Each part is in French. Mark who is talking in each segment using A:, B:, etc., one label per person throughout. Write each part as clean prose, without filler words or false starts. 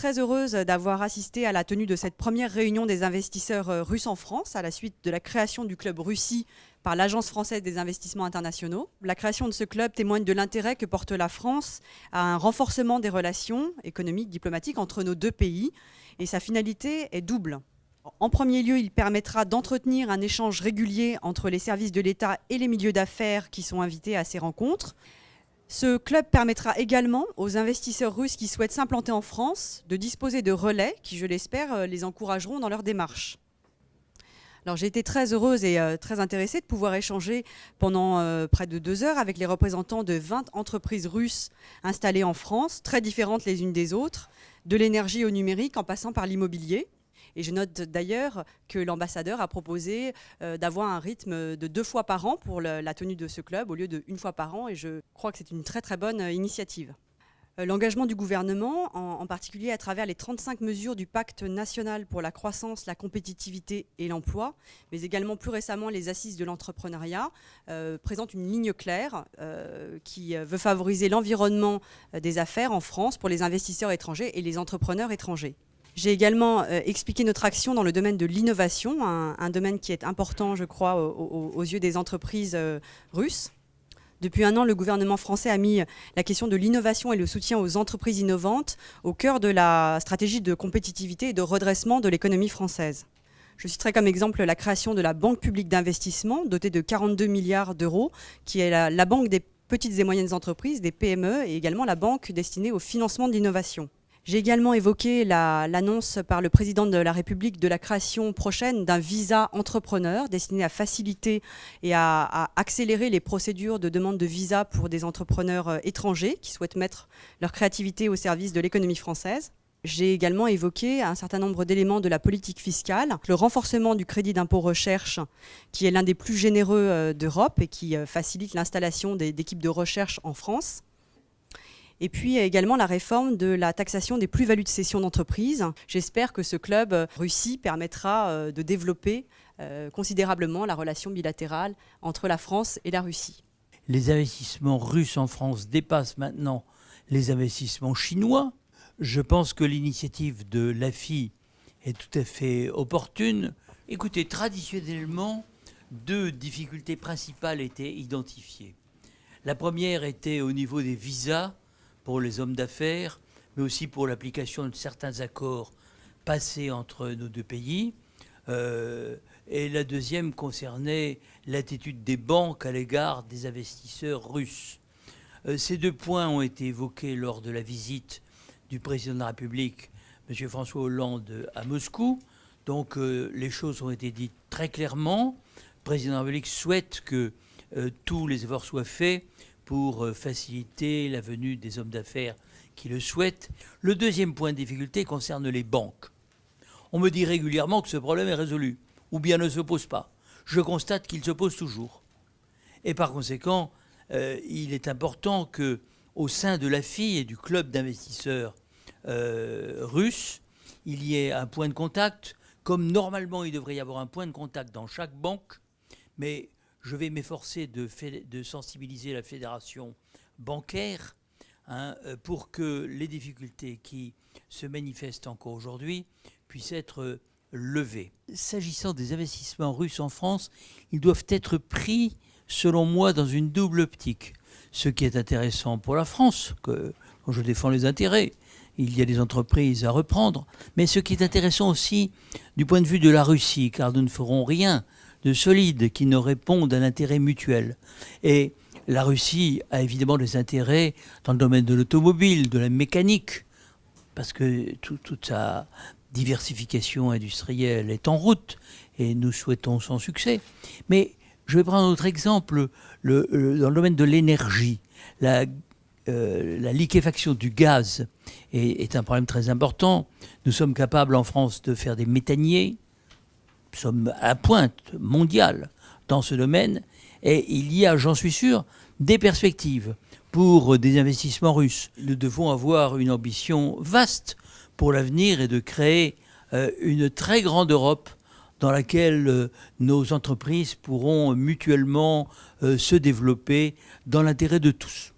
A: très heureuse d'avoir assisté à la tenue de cette première réunion des investisseurs russes en France, à la suite de la création du club Russie par l'Agence française des investissements internationaux. La création de ce club témoigne de l'intérêt que porte la France à un renforcement des relations économiques, diplomatiques entre nos deux pays, et sa finalité est double. En premier lieu, il permettra d'entretenir un échange régulier entre les services de l'État et les milieux d'affaires qui sont invités à ces rencontres. Ce club permettra également aux investisseurs russes qui souhaitent s'implanter en France de disposer de relais qui, je l'espère, les encourageront dans leur démarche. Alors, j'ai été très heureuse et très intéressée de pouvoir échanger pendant près de 2 heures avec les représentants de 20 entreprises russes installées en France, très différentes les unes des autres, de l'énergie au numérique en passant par l'immobilier. Et je note d'ailleurs que l'ambassadeur a proposé d'avoir un rythme de 2 fois par an pour la tenue de ce club au lieu de 1 fois par an. Et je crois que c'est une très très bonne initiative. L'engagement du gouvernement, en particulier à travers les 35 mesures du pacte national pour la croissance, la compétitivité et l'emploi, mais également plus récemment les assises de l'entrepreneuriat, présente une ligne claire qui veut favoriser l'environnement des affaires en France pour les investisseurs étrangers et les entrepreneurs étrangers. J'ai également expliqué notre action dans le domaine de l'innovation, un domaine qui est important, je crois, aux yeux des entreprises russes. Depuis 1 an, le gouvernement français a mis la question de l'innovation et le soutien aux entreprises innovantes au cœur de la stratégie de compétitivité et de redressement de l'économie française. Je citerai comme exemple la création de la Banque publique d'investissement, dotée de 42 milliards d'euros, qui est la banque des petites et moyennes entreprises, des PME, et également la banque destinée au financement de l'innovation. J'ai également évoqué l'annonce par le président de la République de la création prochaine d'un visa entrepreneur destiné à faciliter et à accélérer les procédures de demande de visa pour des entrepreneurs étrangers qui souhaitent mettre leur créativité au service de l'économie française. J'ai également évoqué un certain nombre d'éléments de la politique fiscale, le renforcement du crédit d'impôt recherche, qui est l'un des plus généreux d'Europe et qui facilite l'installation d'équipes de recherche en France. Et puis également la réforme de la taxation des plus-values de cession d'entreprise. J'espère que ce club Russie permettra de développer considérablement la relation bilatérale entre la France et la Russie.
B: Les investissements russes en France dépassent maintenant les investissements chinois. Je pense que l'initiative de l'AFI est tout à fait opportune. Écoutez, traditionnellement, 2 difficultés principales étaient identifiées. La première était au niveau des visas pour les hommes d'affaires, mais aussi pour l'application de certains accords passés entre nos 2 pays. Et la deuxième concernait l'attitude des banques à l'égard des investisseurs russes. Ces 2 points ont été évoqués lors de la visite du président de la République, M. François Hollande, à Moscou. Donc les choses ont été dites très clairement. Le président de la République souhaite que tous les efforts soient faits pour faciliter la venue des hommes d'affaires qui le souhaitent. Le deuxième point de difficulté concerne les banques. On me dit régulièrement que ce problème est résolu, ou bien ne se pose pas. Je constate qu'il se pose toujours. Et par conséquent, il est important qu'au sein de l'AFI et du club d'investisseurs russes, il y ait un point de contact, comme normalement il devrait y avoir un point de contact dans chaque banque, mais je vais m'efforcer de sensibiliser la fédération bancaire pour que les difficultés qui se manifestent encore aujourd'hui puissent être levées. S'agissant des investissements russes en France, ils doivent être pris, selon moi, dans une double optique. Ce qui est intéressant pour la France, dont je défends les intérêts, il y a des entreprises à reprendre, mais ce qui est intéressant aussi du point de vue de la Russie, car nous ne ferons rien de solide qui ne répondent à l'intérêt mutuel. Et la Russie a évidemment des intérêts dans le domaine de l'automobile, de la mécanique, parce que toute sa diversification industrielle est en route et nous souhaitons son succès. Mais je vais prendre un autre exemple, dans le domaine de l'énergie. La liquéfaction du gaz est un problème très important. Nous sommes capables en France de faire des méthaniers. Nous sommes à la pointe mondiale dans ce domaine et il y a, j'en suis sûr, des perspectives pour des investissements russes. Nous devons avoir une ambition vaste pour l'avenir et de créer une très grande Europe dans laquelle nos entreprises pourront mutuellement se développer dans l'intérêt de tous.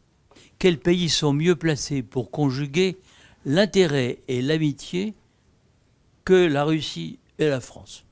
B: Quels pays sont mieux placés pour conjuguer l'intérêt et l'amitié que la Russie et la France.